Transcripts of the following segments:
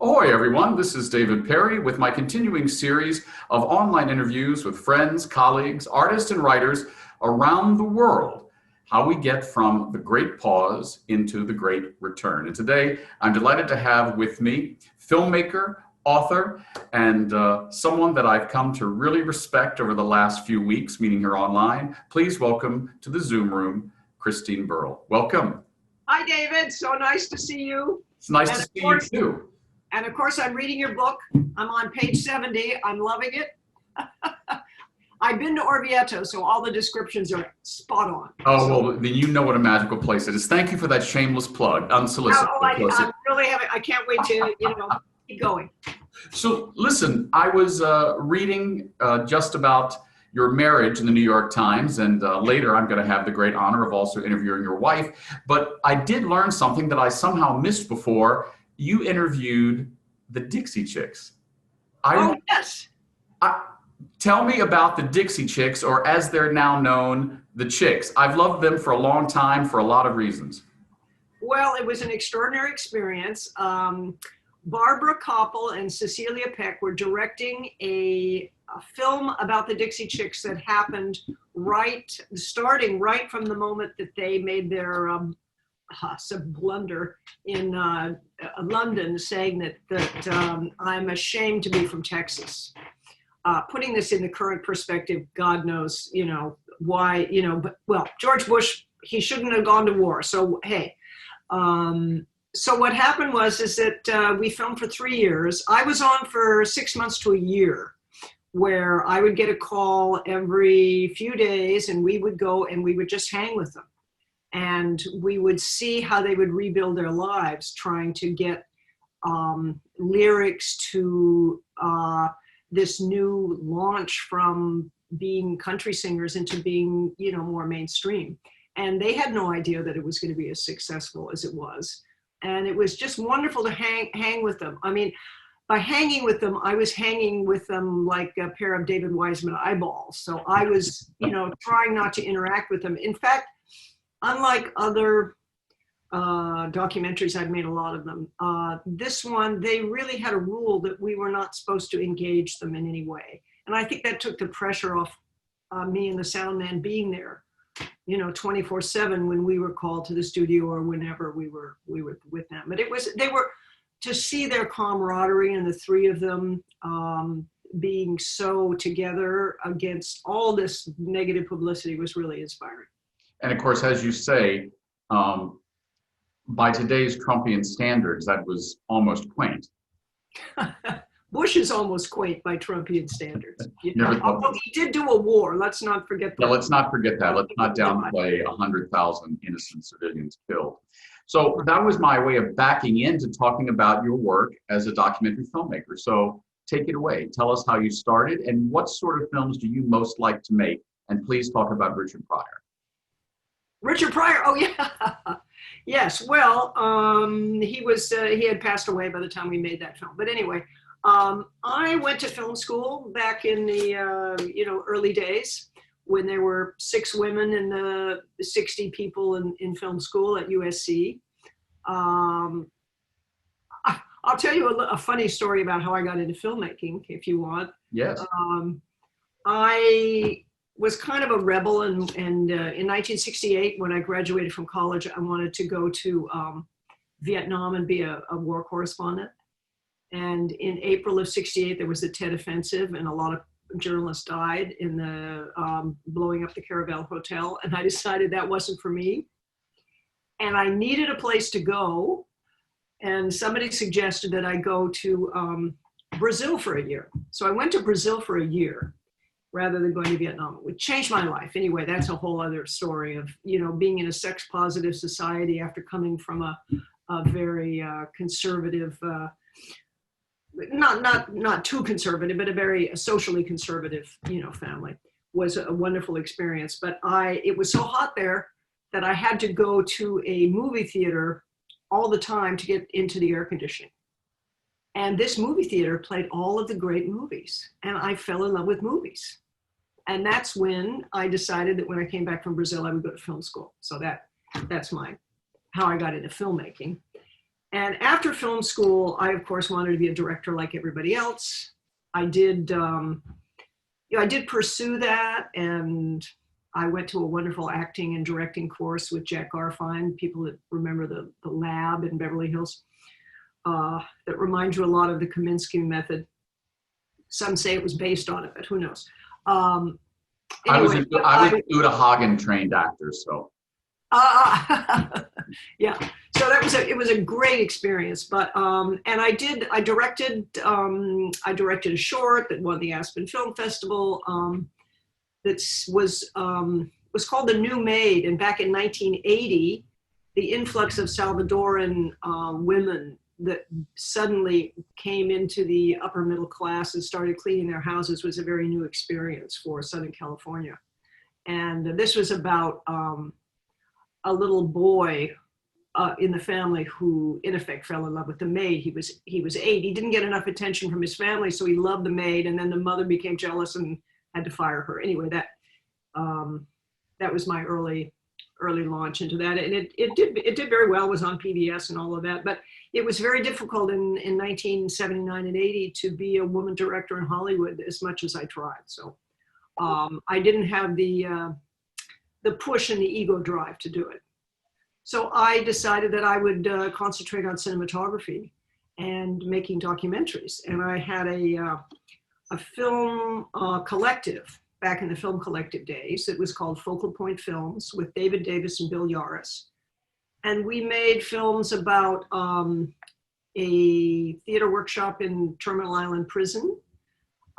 Ahoy, everyone. This is David Perry with my continuing series of online interviews with friends, colleagues, artists, and writers around the world. How we get from the great pause into the great return. And today, I'm delighted to have with me filmmaker, author, and someone that I've come to really respect over the last few weeks, meeting her online. Please welcome to the Zoom room, Christine Burrill. Welcome. Hi, David. So nice to see you. It's nice to see you too. And of course, I'm reading your book. I'm on page 70. I'm loving it. I've been to Orvieto, so all the descriptions are spot on. Oh, well, then you know what a magical place it is. Thank you for that shameless plug, unsolicited. I'm really having, I can't wait to, keep going. So listen, I was reading just about your marriage in the New York Times, and later I'm going to have the great honor of also interviewing your wife. But I did learn something that I somehow missed before. You interviewed the Dixie Chicks. Yes. Tell me about the Dixie Chicks, or as they're now known, the Chicks. I've loved them for a long time for a lot of reasons. Well, it was an extraordinary experience. Barbara Koppel and Cecilia Peck were directing a film about the Dixie Chicks that happened starting right from the moment that they made their some blunder in London, saying that I'm ashamed to be from Texas. Putting this in the current perspective, God knows, why, but George Bush, he shouldn't have gone to war. So, hey, so what happened was that we filmed for 3 years. I was on for 6 months to a year, where I would get a call every few days, and we would go and we would just hang with them. And we would see how they would rebuild their lives, trying to get lyrics to this new launch from being country singers into being, more mainstream. And they had no idea that it was going to be as successful as it was. And it was just wonderful to hang with them. I mean, by hanging with them, I was hanging with them like a pair of David Wiseman eyeballs. So I was, trying not to interact with them. In fact, unlike other documentaries, I've made a lot of them, this one, they really had a rule that we were not supposed to engage them in any way. And I think that took the pressure off me and the sound man being there, 24/7 when we were called to the studio or whenever we were with them. But they were, to see their camaraderie and the three of them being so together against all this negative publicity was really inspiring. And of course, as you say, by today's Trumpian standards, that was almost quaint. Bush is almost quaint by Trumpian standards. Although he did do a war, let's not forget that. Yeah, let's not forget that. Let's not downplay 100,000 innocent civilians killed. So that was my way of backing into talking about your work as a documentary filmmaker. So take it away. Tell us how you started and what sort of films do you most like to make? And please talk about Richard Pryor. Richard Pryor, oh yeah. Yes, well, he had passed away by the time we made that film. But anyway, I went to film school back in the, early days when there were 6 women and 60 people in film school at USC. I'll tell you a funny story about how I got into filmmaking, if you want. Yes. I was kind of a rebel, and in 1968, when I graduated from college, I wanted to go to Vietnam and be a war correspondent. And in April of '68, there was the Tet Offensive, and a lot of journalists died in the blowing up the Caravel Hotel, and I decided that wasn't for me. And I needed a place to go, and somebody suggested that I go to Brazil for a year. So I went to Brazil for a year, rather than going to Vietnam. It would change my life. Anyway, that's a whole other story of, being in a sex positive society after coming from a very conservative, not too conservative, but a very socially conservative, family, was a wonderful experience. But it was so hot there that I had to go to a movie theater all the time to get into the air conditioning. And this movie theater played all of the great movies, and I fell in love with movies. And that's when I decided that when I came back from Brazil, I would go to film school. So that's how I got into filmmaking. And after film school, I, of course, wanted to be a director like everybody else. I did, I did pursue that, and I went to a wonderful acting and directing course with Jack Garfine, people that remember the lab in Beverly Hills, that reminds you a lot of the Kaminsky method. Some say it was based on it, but who knows? Anyway, I was a Uta Hagen trained actor, so. Yeah, so it was a great experience, but and I directed a short that won the Aspen Film Festival, that was called The New Maid, and back in 1980, the influx of Salvadoran women that suddenly came into the upper middle class and started cleaning their houses was a very new experience for Southern California. And this was about a little boy in the family who, in effect, fell in love with the maid. He was 8. He didn't get enough attention from his family, so he loved the maid, and then the mother became jealous and had to fire her. Anyway, that was my early launch into that, and it did very well. It was on PBS and all of that, but it was very difficult in 1979 and 80 to be a woman director in Hollywood as much as I tried. So I didn't have the push and the ego drive to do it. So I decided that I would concentrate on cinematography and making documentaries. And I had a film collective back in the Film Collective days. It was called Focal Point Films with David Davis and Bill Yaris. And we made films about a theater workshop in Terminal Island Prison,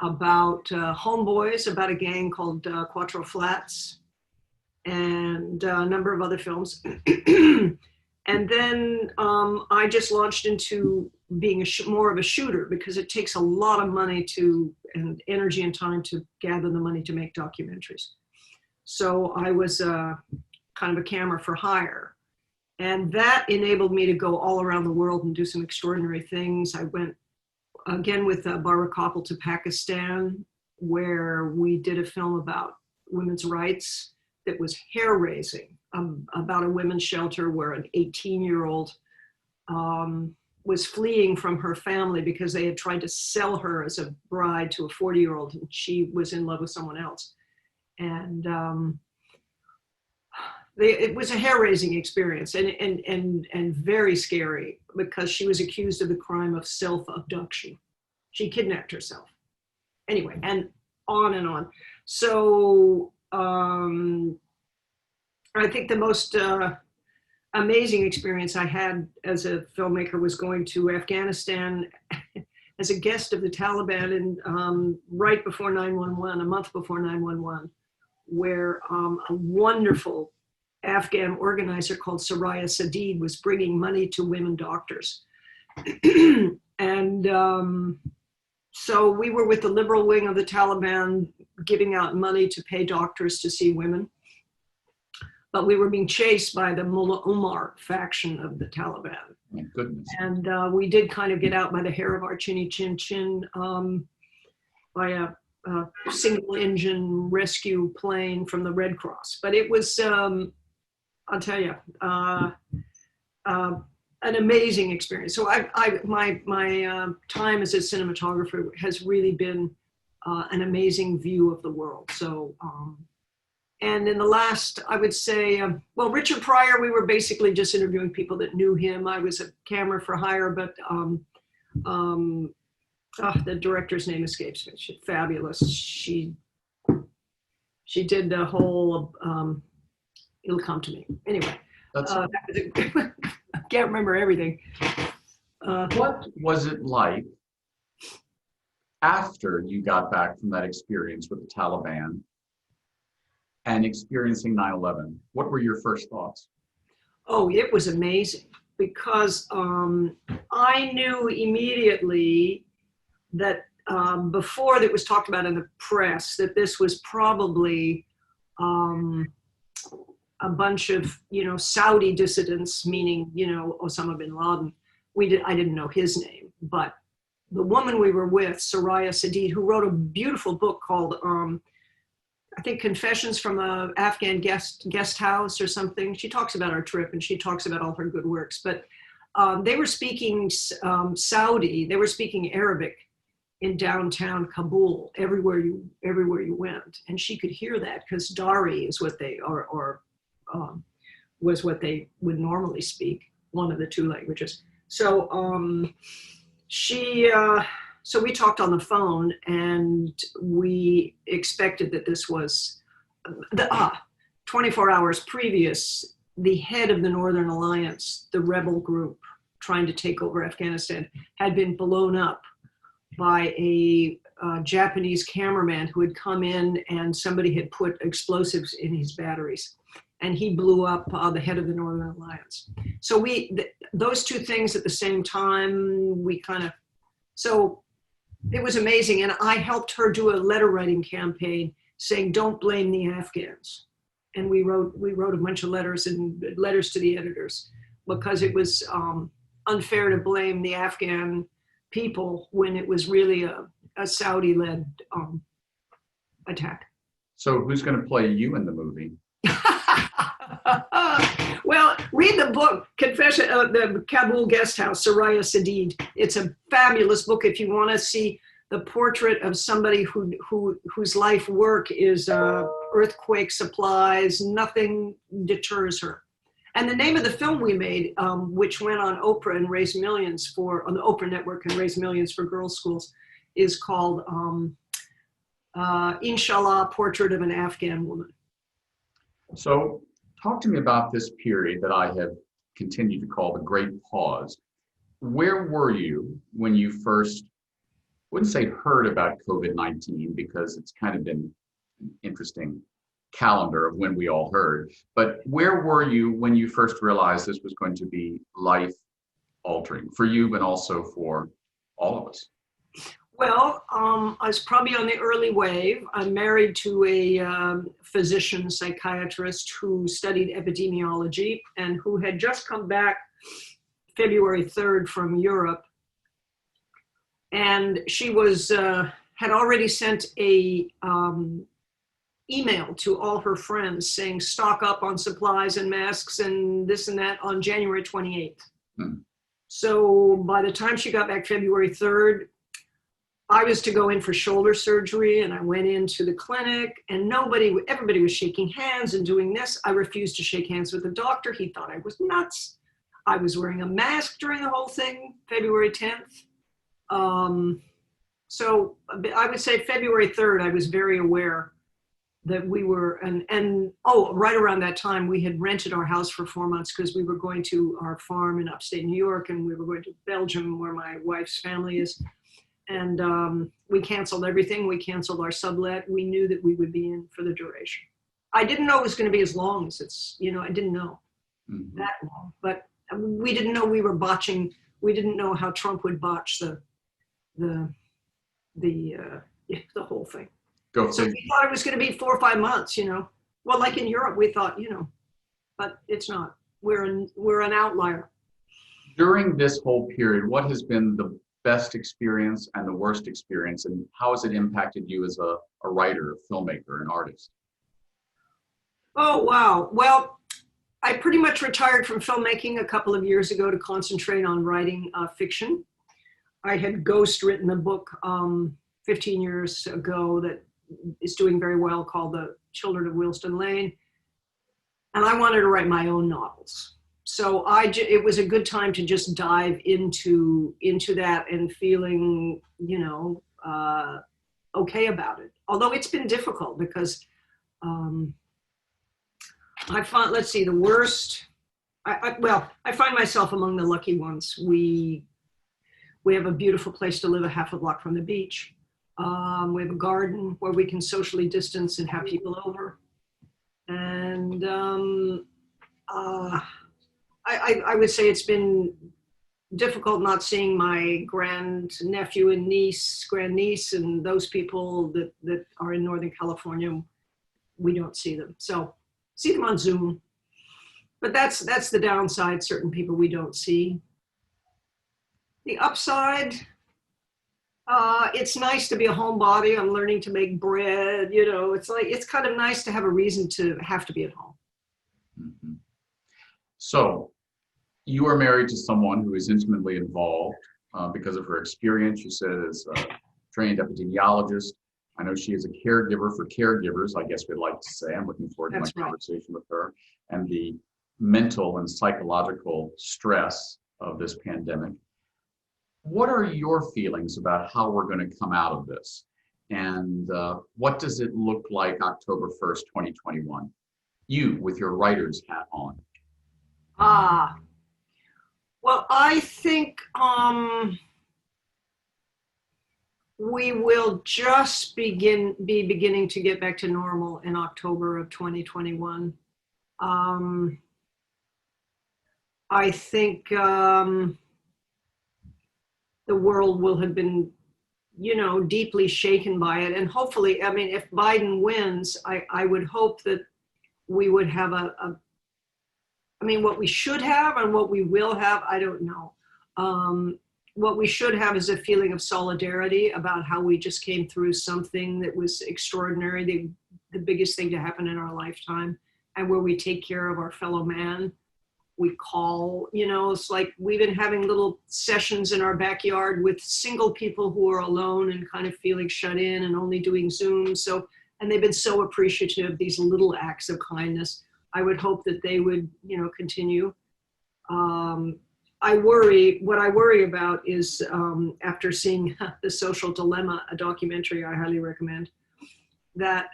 about Homeboys, about a gang called Quattro Flats, and a number of other films. And then I just launched into being more of a shooter, because it takes a lot of money and energy and time to gather the money to make documentaries. So I was kind of a camera for hire. And that enabled me to go all around the world and do some extraordinary things. I went again with Barbara Koppel to Pakistan, where we did a film about women's rights that was hair-raising, about a women's shelter where an 18-year-old was fleeing from her family because they had tried to sell her as a bride to a 40-year-old, and she was in love with someone else. And it was a hair-raising experience, and very scary, because she was accused of the crime of self-abduction. She kidnapped herself. Anyway, and on and on. So I think the most amazing experience I had as a filmmaker was going to Afghanistan as a guest of the Taliban, and right before 9/11, a month before 9/11, where a wonderful Afghan organizer called Soraya Sadid was bringing money to women doctors. And so we were with the liberal wing of the Taliban, giving out money to pay doctors to see women. But we were being chased by the Mullah Omar faction of the Taliban. My goodness. And we did kind of get out by the hair of our chinny chin chin by a single engine rescue plane from the Red Cross. But it was, I'll tell you, an amazing experience. So my time as a cinematographer has really been an amazing view of the world. So, and in the last, I would say, well, Richard Pryor, we were basically just interviewing people that knew him. I was a camera for hire, but the director's name escapes me. She's fabulous. She did the whole, it'll come to me. Anyway, I can't remember everything. What was it like after you got back from that experience with the Taliban and experiencing 9/11? What were your first thoughts? Oh, it was amazing, because I knew immediately that before that was talked about in the press, that this was probably a bunch of, Saudi dissidents, meaning, Osama bin Laden. I didn't know his name, but the woman we were with, Soraya Sadid, who wrote a beautiful book called, I think, Confessions from an Afghan guest house or something. She talks about our trip, and she talks about all her good works. But they were speaking Saudi. They were speaking Arabic in downtown Kabul, everywhere you went, and she could hear that because Dari is what they was what they would normally speak, one of the two languages. So so we talked on the phone, and we expected that this was 24 hours previous. The head of the Northern Alliance, the rebel group trying to take over Afghanistan, had been blown up by a Japanese cameraman who had come in, and somebody had put explosives in his batteries, and he blew up the head of the Northern Alliance. So those two things at the same time, so it was amazing. And I helped her do a letter writing campaign saying, don't blame the Afghans. And we wrote a bunch of letters to the editors, because it was unfair to blame the Afghan people when it was really a Saudi-led attack. So who's going to play you in the movie? Well, read the book, Confession, the Kabul Guest House, Soraya Sadid. It's a fabulous book if you want to see the portrait of somebody whose life work is earthquake supplies. Nothing deters her. And the name of the film we made, which went on Oprah and raised millions on the Oprah network and raised millions for girls' schools, is called Inshallah, Portrait of an Afghan Woman. So talk to me about this period that I have continued to call the Great Pause. Where were you when you first, I wouldn't say heard about COVID-19, because it's kind of been an interesting calendar of when we all heard, but where were you when you first realized this was going to be life altering for you, but also for all of us? Well, I was probably on the early wave. I'm married to a physician, psychiatrist who studied epidemiology and who had just come back February 3rd from Europe. And she had already sent a email to all her friends saying, stock up on supplies and masks and this and that on January 28th. So by the time she got back February 3rd, I was to go in for shoulder surgery, and I went into the clinic, and everybody was shaking hands and doing this. I refused to shake hands with the doctor. He thought I was nuts. I was wearing a mask during the whole thing, February 10th. So I would say February 3rd, I was very aware that we were, right around that time, we had rented our house for 4 months because we were going to our farm in upstate New York, and we were going to Belgium, where my wife's family is. And we canceled everything. We canceled our sublet. We knew that we would be in for the duration. I didn't know it was going to be as long as I didn't know that long, but we didn't know we were botching. We didn't know how Trump would botch the whole thing. So we thought it was going to be 4 or 5 months, Well, like in Europe, we thought, but it's not. We're an outlier. During this whole period, what has been the best experience and the worst experience, and how has it impacted you as a writer, a filmmaker, an artist? Oh, wow. Well, I pretty much retired from filmmaking a couple of years ago to concentrate on writing fiction. I had ghost written a book 15 years ago that is doing very well, called The Children of Wilston Lane. And I wanted to write my own novels. So it was a good time to just dive into that and feeling, okay about it. Although it's been difficult because I find, let's see, the worst. I find myself among the lucky ones. We have a beautiful place to live a half a block from the beach. We have a garden where we can socially distance and have people over. And I would say it's been difficult not seeing my grandnephew and grandniece, and those people that are in Northern California. We don't see them. So see them on Zoom. But that's the downside. Certain people we don't see. The upside, it's nice to be a homebody. I'm learning to make bread. It's kind of nice to have a reason to have to be at home. Mm-hmm. So You are married to someone who is intimately involved because of her experience. You said as a trained epidemiologist. I know she is a caregiver for caregivers, I guess we'd like to say. I'm looking forward to my conversation with her and the mental and psychological stress of this pandemic. What are your feelings about how we're going to come out of this? And what does it look like October 1st, 2021? You with your writer's hat on. Well, I think we will just be beginning to get back to normal in October of 2021. I think the world will have been, deeply shaken by it. And hopefully, I mean, if Biden wins, I would hope that we would have what we should have and what we will have, I don't know. What we should have is a feeling of solidarity about how we just came through something that was extraordinary, the biggest thing to happen in our lifetime, and where we take care of our fellow man. We call, it's like we've been having little sessions in our backyard with single people who are alone and kind of feeling shut in and only doing Zoom. And they've been so appreciative of these little acts of kindness. I would hope that they would, continue. What I worry about is after seeing The Social Dilemma, a documentary I highly recommend, that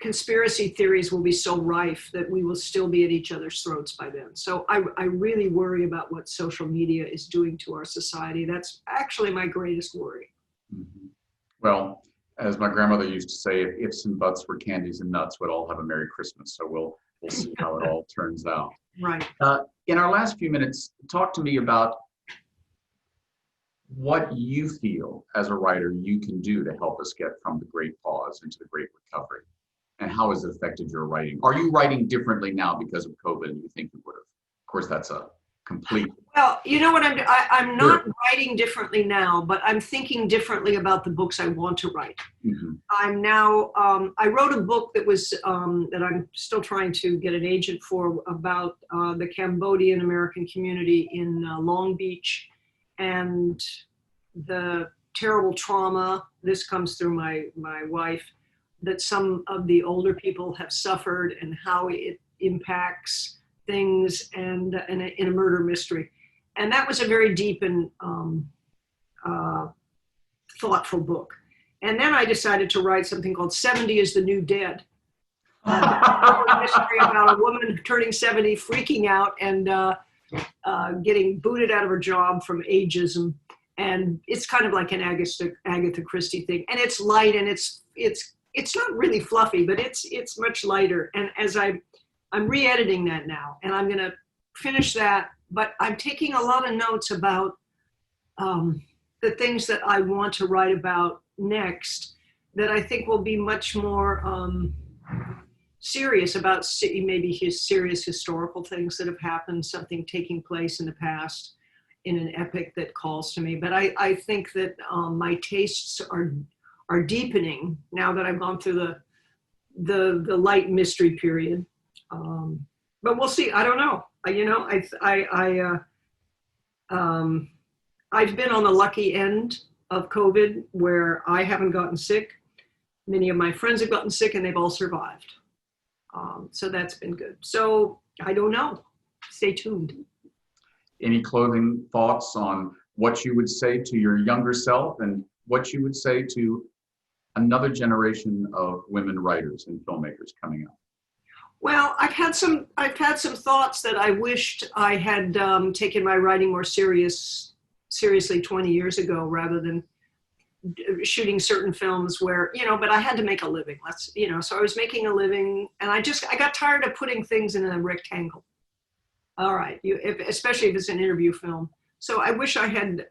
conspiracy theories will be so rife that we will still be at each other's throats by then. So I really worry about what social media is doing to our society. That's actually my greatest worry. Mm-hmm. Well, as my grandmother used to say, if ifs and buts were candies and nuts, we'd all have a Merry Christmas. So we'll see how it all turns out. Right. In our last few minutes, talk to me about what you feel as a writer you can do to help us get from the great pause into the great recovery. And how has it affected your writing? Are you writing differently now because of COVID than you think you would have? Of course, that's a complete... Well, you know what I'm not writing differently now, but I'm thinking differently about the books I want to write. Mm-hmm. I'm now, I wrote a book that was, that I'm still trying to get an agent for, about the Cambodian American community in Long Beach and the terrible trauma, this comes through my wife, that some of the older people have suffered and how it impacts things and in a murder mystery. And that was a very deep and thoughtful book. And then I decided to write something called 70 is the New Dead. A mystery about a woman turning 70, freaking out and getting booted out of her job from ageism. And it's kind of like an Agatha Christie thing. And it's light and it's not really fluffy, but it's much lighter. And as I'm re-editing that now, and I'm gonna finish that, but I'm taking a lot of notes about the things that I want to write about next that I think will be much more serious about maybe serious historical things that have happened, something taking place in the past in an epic that calls to me. But I think that my tastes are deepening now that I've gone through the light mystery period. But we'll see. I don't know. I've been on the lucky end of COVID where I haven't gotten sick. Many of my friends have gotten sick and they've all survived. So that's been good. So I don't know. Stay tuned. Any closing thoughts on what you would say to your younger self and what you would say to another generation of women writers and filmmakers coming up? Well, I've had some thoughts that I wished I had taken my writing more seriously 20 years ago, rather than shooting certain films where, but I had to make a living. So I was making a living, and I got tired of putting things in a rectangle. All right, especially if it's an interview film. So I wish I had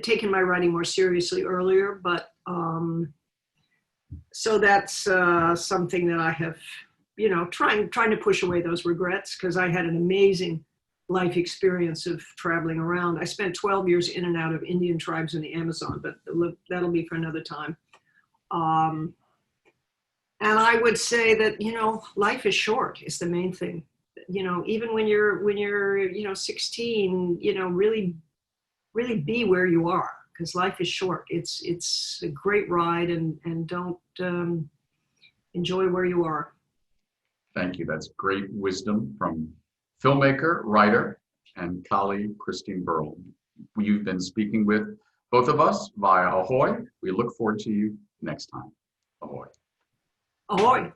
taken my writing more seriously earlier, but so that's something that I have, trying to push away those regrets, because I had an amazing life experience of traveling around. I spent 12 years in and out of Indian tribes in the Amazon, but that'll be for another time. And I would say that, life is short is the main thing. Even when you're 16, really be where you are, because life is short. It's a great ride, and don't enjoy where you are. Thank you. That's great wisdom from filmmaker, writer, and colleague Christine Burrill. You've been speaking with both of us via Ahoy. We look forward to you next time. Ahoy. Ahoy.